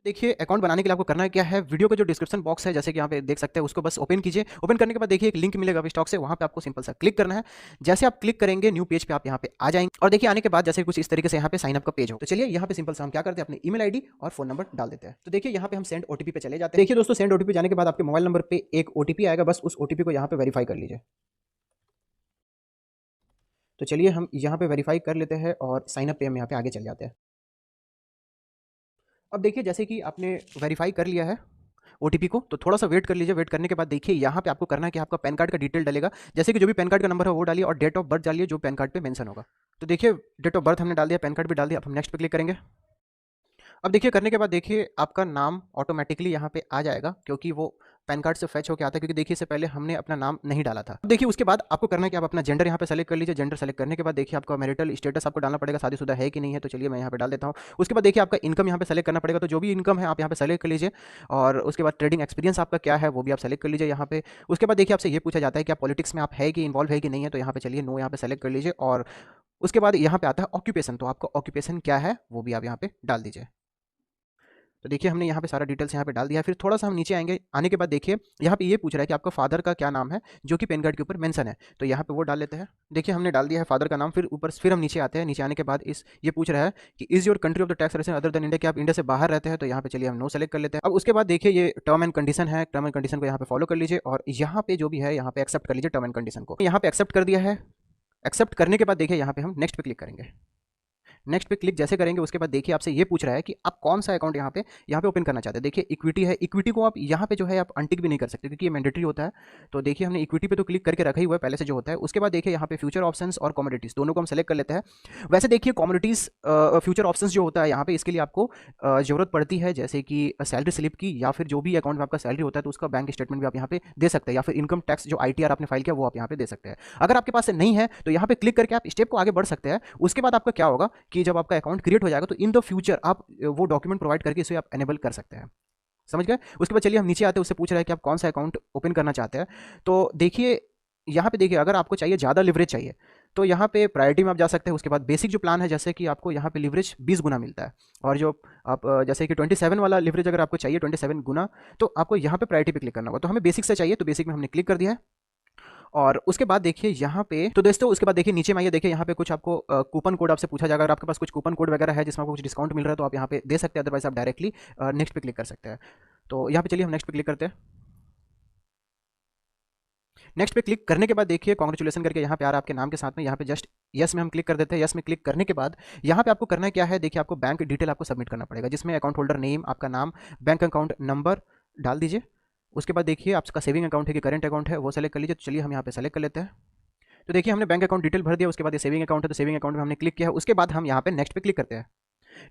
देखिए अकाउंट बनाने के लिए आपको करना क्या है, वीडियो का जो डिस्क्रिप्शन बॉक्स है जैसे कि यहाँ पे देख सकते हैं उसको बस ओपन कीजिए। ओपन करने के बाद देखिए एक लिंक मिलेगा स्टॉक से, वहाँ पे आपको सिंपल सा क्लिक करना है। जैसे आप क्लिक करेंगे न्यू पेज पे आप यहाँ पे आ जाएंगे और देखिए आने के बाद जैसे कुछ इस तरीके से यहाँ पे साइन अप का पेज हो। तो चलिए यहाँ पे सिंपल सा हम क्या करते हैं, अपनी ईमेल आईडी और फोन नंबर डाल देते हैं। तो देखिए यहाँ पे हम सेंड ओटीपी पे चले जाते हैं। देखिए दोस्तों सेंड ओटीपी जाने के बाद आपके मोबाइल नंबर पे एक ओटीपी आएगा, बस उस ओटीपी को यहाँ पे वेरीफाई कर लीजिए। तो चलिए हम यहाँ पे वेरीफाई कर लेते हैं और साइन अप पे हम यहाँ पे आगे चल जाते हैं। अब देखिए जैसे कि आपने वेरीफाई कर लिया है ओटीपी को, तो थोड़ा सा वेट कर लीजिए। वेट करने के बाद देखिए यहाँ पे आपको करना है कि आपका पैन कार्ड का डिटेल डलेगा। जैसे कि जो भी पैन कार्ड का नंबर है वो डालिए और डेट ऑफ बर्थ डालिए जो पैन कार्ड पे मेंशन होगा। तो देखिए डेट ऑफ बर्थ हमने डाल दिया, पैन कार्ड भी डाल दिया। अब हम नेक्स्ट पे क्लिक करेंगे। अब देखिए करने के बाद देखिए आपका नाम ऑटोमेटिकली यहाँ पे आ जाएगा, क्योंकि वो पैन कार्ड से फैच होकर आता है, क्योंकि देखिए इससे पहले हमने अपना नाम नहीं डाला था। अब देखिए उसके बाद आपको करना है कि आप अपना जेंडर यहाँ पे सेलेक्ट कर लीजिए। जेंडर सेलेक्ट करने के बाद देखिए आपका मैरिटल स्टेटस आपको डालना पड़ेगा, शादीशुदा है कि नहीं है। तो चलिए मैं यहाँ पे डाल देता हूँ। उसके बाद देखिए आपका इनकम यहाँ पे सेलेक्ट करना पड़ेगा, तो जो भी इनकम है आप यहाँ पे सेलेक्ट कर लीजिए। और उसके बाद ट्रेडिंग एक्सपीरियंस आपका क्या है वो भी आप सेलेक्ट कर लीजिए यहाँ पे। उसके बाद देखिए आपसे ये पूछा जाता है कि आप पॉलिटिक्स में आप है कि इन्वॉल्व है कि नहीं है। तो यहाँ पे चलिए नो यहाँ पे सेलेक्ट कर लीजिए। और उसके बाद यहाँ पे आता है ऑक्यूपेशन, तो आपका ऑक्यूपेशन क्या है वो भी आप यहाँ पे डाल दीजिए। तो देखिए हमने यहाँ पे सारा डिटेल्स यहाँ पे डाल दिया है। फिर थोड़ा सा हम नीचे आएंगे। आने के बाद देखिए यहाँ पे ये पूछ रहा है कि आपका फादर का क्या नाम है, जो कि पैन कार्ड के ऊपर मेंशन है। तो यहाँ पे वो डाल लेते हैं। देखिए हमने डाल दिया है फादर का नाम। फिर हम नीचे आते हैं। नीचे आने के बाद ये पूछ रहा है कि is your country of the tax resident other than India, कि आप इंडिया से बाहर रहते हैं। तो यहाँ पे चलिए हम नो सेलेक्ट कर लेते हैं। अब उसके बाद देखिए ये टर्म एंड कंडीशन है, टर्म एंड कंडीशन को यहाँ पे फॉलो कर लीजिए और यहाँ पे जो भी है यहाँ पे एक्सेप्ट कर लीजिए टर्म एंड कंडीशन को। यहाँ पे एक्सेप्ट कर दिया है। एक्सेप्ट करने के बाद देखिए यहाँ पे हम नेक्स्ट पे क्लिक करेंगे। नेक्स्ट पे क्लिक जैसे करेंगे उसके बाद देखिए आपसे ये पूछ रहा है कि आप कौन सा अकाउंट यहाँ पे ओपन करना चाहते हैं। देखिए इक्विटी है, इक्विटी को आप यहाँ पे जो है आप अनटिक भी नहीं कर सकते क्योंकि ये मैंडेटरी होता है। तो देखिए हमने इक्विटी पे तो क्लिक करके रखा ही हुआ है पहले से जो होता है। उसके बाद देखिए यहाँ पे फ्यूचर ऑप्शंस और कमोडिटीज दोनों को हम सेलेक्ट कर लेते हैं। वैसे देखिए कमोडिटीज फ्यूचर ऑप्शंस जो होता है यहाँ पे इसके लिए आपको जरूरत पड़ती है, जैसे कि सैलरी स्लिप की, या फिर जो भी अकाउंट में आपका सैलरी होता है तो उसका बैंक स्टेटमेंट भी आप यहाँ पे दे सकते हैं, या फिर इनकम टैक्स जो आईटीआर आपने फाइल किया वो आप यहाँ पे दे सकते हैं। अगर आपके पास से नहीं है तो यहाँ पे क्लिक करके आप स्टेप को आगे बढ़ सकते हैं। उसके बाद आपका क्या होगा कि जब आपका अकाउंट क्रिएट हो जाएगा तो इन द फ्यूचर आप वो डॉक्यूमेंट प्रोवाइड करके इसे आप एनेबल कर सकते हैं। समझ गए। उसके बाद चलिए हम नीचे आते हैं। उससे पूछ रहा है कि आप कौन सा अकाउंट ओपन करना चाहते हैं। तो देखिए यहाँ पे देखिए अगर आपको चाहिए ज़्यादा लिवरेज चाहिए तो यहाँ पे प्रायोरिटी में आप जा सकते हैं। उसके बाद बेसिक जो प्लान है जैसे कि आपको यहाँ पे लिवरेज 20 गुना मिलता है, और जो आप जैसे कि 27 वाला लिवरेज अगर आपको चाहिए 27 गुना, तो आपको यहाँ पे प्रायोरिटी पे क्लिक करना होगा। तो हमें बेसिक से चाहिए तो बेसिक में हमने क्लिक कर दिया है। और उसके बाद देखिए यहाँ पे तो दोस्तों उसके बाद देखिए नीचे में आइए। देखिए यहाँ पे कुछ आपको कूपन कोड आपसे पूछा जाएगा। अगर आपके पास कुछ कूपन कोड वगैरह है जिसमें आपको कुछ डिस्काउंट मिल रहा है तो आप यहाँ पे दे सकते हैं, अदरवाइज आप डायरेक्टली नेक्स्ट पे क्लिक कर सकते हैं। तो यहाँ पे चलिए हम नेक्स्ट पे क्लिक करते हैं। नेक्स्ट पे क्लिक करने के बाद देखिए कांग्रेचुलेसन करके यहाँ पे आ रहा है आपके नाम के साथ में। यहाँ पे जस्ट यस में हम क्लिक कर देते हैं। यस में क्लिक करने के बाद यहाँ पे आपको करना क्या है, देखिए आपको बैंक डिटेल आपको सबमिट करना पड़ेगा, जिसमें अकाउंट होल्डर नेम, आपका नाम, बैंक अकाउंट नंबर डाल दीजिए। उसके बाद देखिए आपका सेविंग अकाउंट है कि करंट अकाउंट है वो सेलेक्ट कर लीजिए। तो चलिए हम यहाँ पे सेलेक्ट कर लेते हैं। तो देखिए हमने बैंक अकाउंट डिटेल भर दिया। उसके बाद ये सेविंग अकाउंट है तो सेविंग अकाउंट में हमने क्लिक किया है। उसके बाद हम यहाँ पे नेक्स्ट पे क्लिक करते हैं।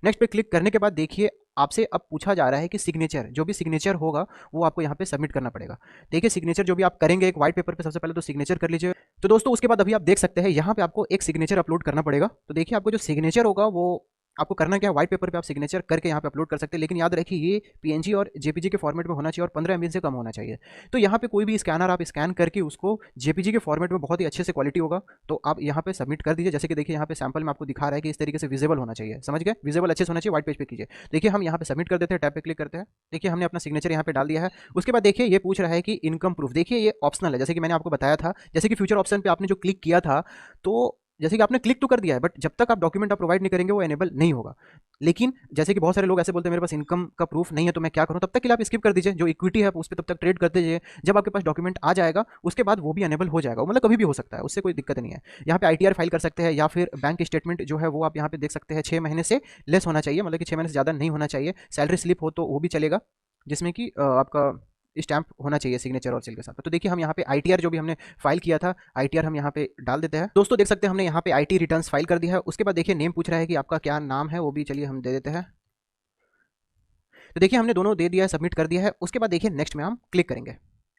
नेक्स्ट पे क्लिक करने के बाद देखिए आपसे अब पूछा जा रहा है कि सिग्नेचर, जो भी सिग्नेचर होगा वो आपको यहाँ पे सबमिट करना पड़ेगा। देखिए सिग्नेचर जो भी आप करेंगे एक व्हाइट पेपर पे सबसे पहले तो सिग्नेचर कर लीजिए। तो दोस्तों उसके बाद अभी आप देख सकते हैं यहाँ पे आपको एक सिग्नेचर अपलोड करना पड़ेगा। तो देखिए आपको जो सिग्नेचर होगा वो आपको करना क्या है, व्हाइट पेपर पे आप सिग्नेचर करके यहाँ पे अपलोड कर सकते हैं। लेकिन याद रखिए ये पीएनजी और जेपीजी के फॉर्मेट में होना चाहिए और 15 MB से कम होना चाहिए। तो यहाँ पे कोई भी स्कैनर आप स्कैन करके उसको जेपीजी के फॉर्मेट में बहुत ही अच्छे से क्वालिटी होगा तो आप यहाँ पे सबमिट कर दीजिए। जैसे कि देखिए यहाँ पे सैंपल में आपको दिखा रहा है कि इस तरीके से विजिबल होना चाहिए। समझ गए, विजिबल अच्छे से होना चाहिए, व्हाइट पेज पे कीजिए। देखिए हम यहाँ पे सबमिट कर देते हैं, टैब पे क्लिक करते हैं। देखिए हमने अपना सिग्नेचर यहाँ पे डाल दिया है। उसके बाद देखिए ये पूछ रहा है कि इनकम प्रूफ, देखिए ये ऑप्शनल है जैसे कि मैंने आपको बताया था। जैसे कि फ्यूचर ऑप्शन पे आपने जो क्लिक किया था तो जैसे कि आपने क्लिक तो कर दिया है, बट जब तक आप डॉक्यूमेंट आप प्रोवाइड नहीं करेंगे वो एनेबल नहीं होगा। लेकिन जैसे कि बहुत सारे लोग ऐसे बोलते हैं मेरे पास इनकम का प्रूफ नहीं है तो मैं क्या करूं, तब तक के लिए आप स्किप कर दीजिए। जो इक्विटी है उस पर तब तक ट्रेड करते जाइए। जब आपके पास डॉक्यूमेंट आ जाएगा उसके बाद वो भी एनेबल हो जाएगा, मतलब कभी भी हो सकता है, उससे कोई दिक्कत नहीं है। यहाँ पे आईटीआर फाइल कर सकते हैं या फिर बैंक स्टेटमेंट जो है वो आप यहाँ पे देख सकते हैं 6 महीने से लेस होना चाहिए, मतलब कि 6 महीने से ज़्यादा नहीं होना चाहिए। सैलरी स्लिप हो तो वो भी चलेगा, जिसमें कि आपका स्टैम्प होना चाहिए सिग्नेचर और सील के साथ। तो देखिए हम यहाँ पे आईटीआर जो भी हमने फाइल किया था आईटीआर हम यहाँ पे डाल देते हैं। दोस्तों देख सकते हैं हमने यहाँ पे आईटी रिटर्न्स फाइल कर दिया है। उसके बाद देखिए नेम पूछ रहा है कि आपका क्या नाम है, वो भी चलिए हम दे देते हैं। तो देखिए हमने दोनों दे दिया है, सबमिट कर दिया है। उसके बाद देखिए नेक्स्ट में हम क्लिक करेंगे।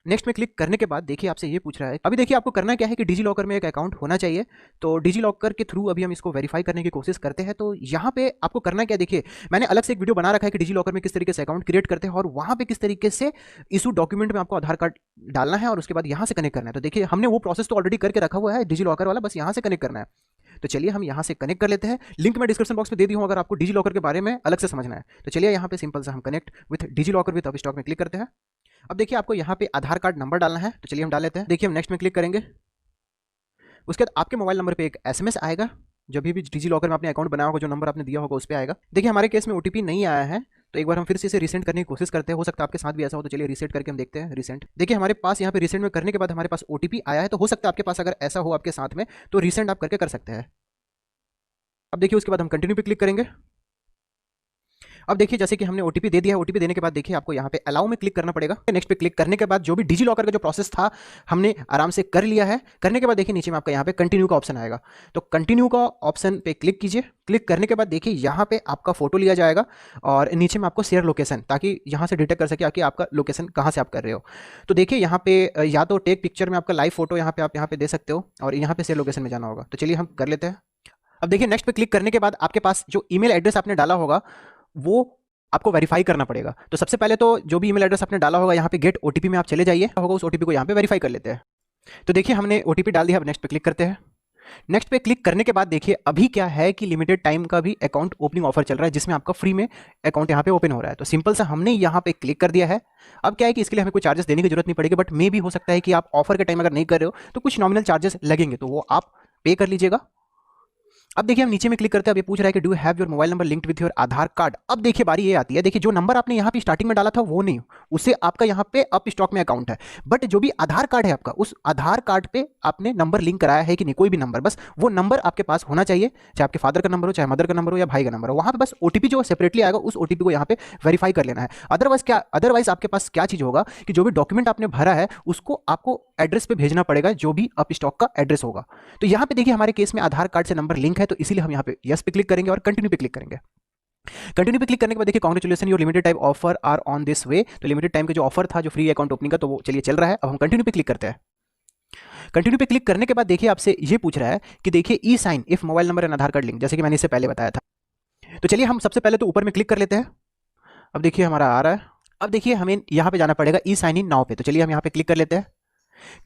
नेक्स्ट में क्लिक करने के बाद देखिए आपसे ये पूछ रहा है, अभी देखिए आपको करना क्या है कि डिजी लॉकर में एक अकाउंट होना चाहिए। तो डिजी लॉकर के थ्रू अभी हम इसको वेरीफाई करने की कोशिश करते हैं। तो यहाँ पे आपको करना क्या, देखिए मैंने अलग से एक वीडियो बना रखा है कि डिजी लॉकर में किस तरीके से अकाउंट क्रिएट करते हैं और वहाँ पे किस तरीके से इशू डॉक्यूमेंट में आपको आधार कार्ड डालना है और उसके बाद यहाँ से कनेक्ट करना है। तो देखिए हमने वो प्रोसेस तो ऑलरेडी करके रखा हुआ है डिजी लॉकर वाला, बस यहाँ से कनेक्ट करना है। तो चलिए हम यहाँ से कनेक्ट कर लेते हैं। लिंक मैं डिस्क्रिप्शन बॉक्स में दे दी हूँ अगर आपको डिजी लॉकर के बारे में अलग से समझना है। तो चलिए यहाँ पे सिंपल से हम connect with DigiLocker with Upstox में क्लिक करते हैं। अब देखिए आपको यहाँ पे आधार कार्ड नंबर डालना है, तो चलिए हम डाल लेते हैं। देखिए हम नेक्स्ट में क्लिक करेंगे। उसके बाद आपके मोबाइल नंबर पे एक एसएमएस आएगा, जब भी डिजी लॉकर में आपने अकाउंट बनाया होगा जो नंबर आपने दिया होगा उस पर आएगा। देखिए हमारे केस में ओटीपी नहीं आया है, तो एक बार हम फिर से इसे रीसेंट करने की कोशिश करते हैं। हो सकता है आपके साथ भी ऐसा हो, तो चलिए रीसेट करके हम देखते हैं। रीसेंट देखिए हमारे पास यहाँ पे रीसेंट में करने के बाद हमारे पास ओटीपी आया है, तो हो सकता है आपके पास अगर ऐसा हो आपके साथ में, तो रीसेंट आप करके कर सकते हैं। अब देखिए उसके बाद हम कंटिन्यू पे क्लिक करेंगे। अब देखिए जैसे कि हमने ओटीपी दे दिया है, ओटीपी देने के बाद देखिए आपको यहाँ पे अलाउ में क्लिक करना पड़ेगा। नेक्स्ट पे क्लिक करने के बाद जो भी डिजी लॉकर का जो प्रोसेस था हमने आराम से कर लिया है। करने के बाद देखिए नीचे में आपका यहाँ पे कंटिन्यू का ऑप्शन आएगा, तो कंटिन्यू का ऑप्शन पे क्लिक कीजिए। क्लिक करने के बाद देखिए यहाँ पे आपका फोटो लिया जाएगा और नीचे में आपको शेयर लोकेशन, ताकि यहाँ से डिटेक्ट कर सके कि आपका लोकेशन कहाँ से आप कर रहे हो। तो देखिए यहाँ पे या तो टेक पिक्चर में आपका लाइव फोटो यहाँ पे आप यहाँ पे दे सकते हो, और यहाँ पे शेयर लोकेशन में जाना होगा। तो चलिए हम कर लेते हैं। अब देखिए नेक्स्ट पे क्लिक करने के बाद आपके पास जो ईमेल एड्रेस आपने डाला होगा वो आपको वेरीफाई करना पड़ेगा। तो सबसे पहले तो जो भी ईमेल एड्रेस आपने डाला होगा यहाँ पे गेट ओटीपी में आप चले जाइए, होगा उस ओटीपी को यहाँ पे वेरीफाई कर लेते हैं। तो देखिए हमने ओटीपी डाल दिया। अब नेक्स्ट पे क्लिक करते हैं। नेक्स्ट पे क्लिक करने के बाद देखिए अभी क्या है कि लिमिटेड टाइम का भी अकाउंट ओपनिंग ऑफर चल रहा है, जिसमें आपका फ्री में अकाउंट यहाँ पे ओपन हो रहा है। तो सिंपल सा हमने यहाँ पे क्लिक कर दिया है। अब क्या है कि इसके लिए हमें कोई चार्जेस देने की जरूरत नहीं पड़ेगी, बट मे भी हो सकता है कि आप ऑफर के टाइम अगर नहीं कर रहे हो तो कुछ नॉमिनल चार्जेस लगेंगे, तो वो आप पे कर लीजिएगा। अब देखिए हम नीचे में क्लिक करते हैं। अब ये पूछ रहा है कि do you have your mobile number linked with your Aadhaar card. अब देखिए बारी ये आती है, देखिए जो नंबर आपने यहाँ पे स्टार्टिंग में डाला था वो नहीं, उससे आपका यहाँ पे अप स्टॉक में अकाउंट है, बट जो भी आधार कार्ड है आपका, उस आधार कार्ड पे आपने नंबर लिंक कराया है कि नहीं, कोई भी नंबर, बस वो नंबर आपके पास होना चाहिए, चाहे आपके फादर का नंबर हो, चाहे मदर का नंबर हो, या भाई का नंबर हो। वहाँ पे बस ओटीपी जो सेपरेटली आएगा उस ओटीपी को यहाँ पे वेरीफाई कर लेना है। अदरवाइज आपके पास क्या चीज़ होगा कि जो भी डॉक्यूमेंट आपने भरा है उसको आपको एड्रेस पे भेजना पड़ेगा, जो भी अप स्टॉक का एड्रेस होगा। तो यहाँ पे देखिए हमारे केस में आधार कार्ड से नंबर लिंक है, तो इसीलिए हम यहाँ पे यस पे क्लिक करेंगे और कंटिन्यू पे क्लिक करेंगे। कंटिन्यू पे क्लिक करने के बाद देखिए congratulation your limited time offer are on this way. तो लिमिटेड टाइम का जो ऑफर था जो फ्री अकाउंट ओपनिंग का, तो वो चलिए चल रहा है। अब हम कंटिन्यू पे क्लिक करते हैं। कंटिन्यू पे क्लिक करने के बाद देखिए आपसे ये पूछ रहा है कि देखिए e sign if mobile number and Aadhaar card link, जैसे कि मैंने इससे पहले बताया था। तो चलिए हम सबसे पहले तो ऊपर में क्लिक कर लेते हैं। अब देखिए हमारा आ रहा है। अब देखिए हमें यहाँ पे जाना पड़ेगा ई साइन इन नाउ पे, तो चलिए हम यहाँ पे क्लिक कर लेते हैं।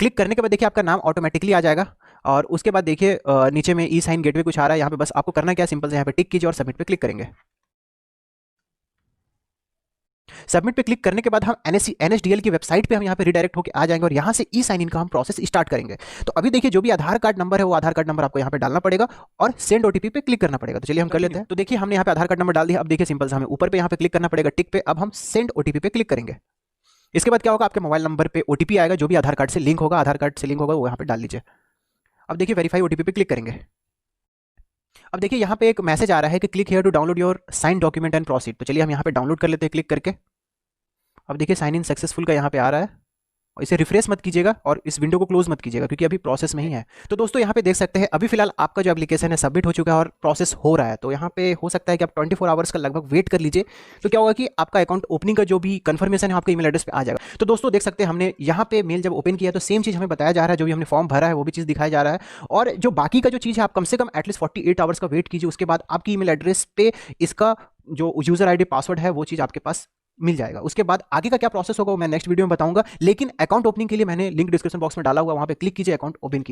क्लिक करने के बाद देखिए आपका नाम ऑटोमेटिकली आ जाएगा, और उसके बाद देखिए नीचे में ई साइन गेटवे कुछ आ रहा है। यहाँ पे बस आपको करना क्या, सिंपल से यहाँ पे टिक कीजिए और सबमिट पे क्लिक करेंगे। सबमिट पे क्लिक करने के बाद हम एनएसडीएल की वेबसाइट पे हम यहाँ पे रिडायरेक्ट होकर आ जाएंगे और यहाँ से ई साइन इन का हम प्रोसेस स्टार्ट करेंगे। तो अभी देखिए जो भी आधार कार्ड नंबर है वो आधार कार्ड नंबर आपको यहाँ पे डालना पड़ेगा और सेंड ओटीपी पे क्लिक करना पड़ेगा। तो चलिए हम कर लेते हैं। तो देखिए हमने यहाँ पे आधार कार्ड नंबर डाल दिया। अब देखिए सिंपल से हमें ऊपर पे यहाँ पे क्लिक करना पड़ेगा टिक पे। अब हम सेंड ओटीपी पे क्लिक करेंगे। इसके बाद क्या होगा, आपके मोबाइल नंबर पे ओटीपी आएगा, जो भी आधार कार्ड से लिंक होगा, आधार कार्ड से लिंक होगा वो यहाँ पे डाल लीजिए। अब देखिए वेरीफाई ओटीपी पे क्लिक करेंगे। अब देखिए यहाँ पे एक मैसेज आ रहा है कि click here to download your sign document and proceed. तो चलिए हम यहाँ पे डाउनलोड कर लेते हैं क्लिक करके। अब देखिए साइन इन सक्सेसफुल का यहाँ पे आ रहा है, और इसे रिफ्रेश मत कीजिएगा और इस विंडो को क्लोज मत कीजिएगा क्योंकि अभी प्रोसेस में ही है। तो दोस्तों यहाँ पे देख सकते हैं अभी फिलहाल आपका जो एप्लीकेशन है सबमिट हो चुका है और प्रोसेस हो रहा है। तो यहाँ पे हो सकता है कि आप 24 आवर्स का लगभग वेट कर लीजिए। तो क्या होगा कि आपका अकाउंट ओपनिंग का जो भी कंफर्मेशन है आपके ईमेल एड्रेस पे आ जाएगा। तो दोस्तों देख सकते हैं हमने यहाँ पे मेल जब ओपन किया तो सेम चीज़ हमें बताया जा रहा है, जो भी हमने फॉर्म भरा है वो भी चीज़ दिखाया जा रहा है। और जो बाकी का जो चीज़ है आप कम से कम एटलीस्ट 48 आवर्स का वेट कीजिए, उसके बाद आपकी ईमेल एड्रेस पे इसका जो यूजर आईडी पासवर्ड है वो चीज़ आपके पास मिल जाएगा। उसके बाद आगे का क्या प्रोसेस होगा वो मैं नेक्स्ट वीडियो में बताऊंगा। लेकिन अकाउंट ओपनिंग के लिए मैंने लिंक डिस्क्रिप्शन बॉक्स में डाला हुआ, वहां पे क्लिक कीजिए, अकाउंट ओपन कीजिए।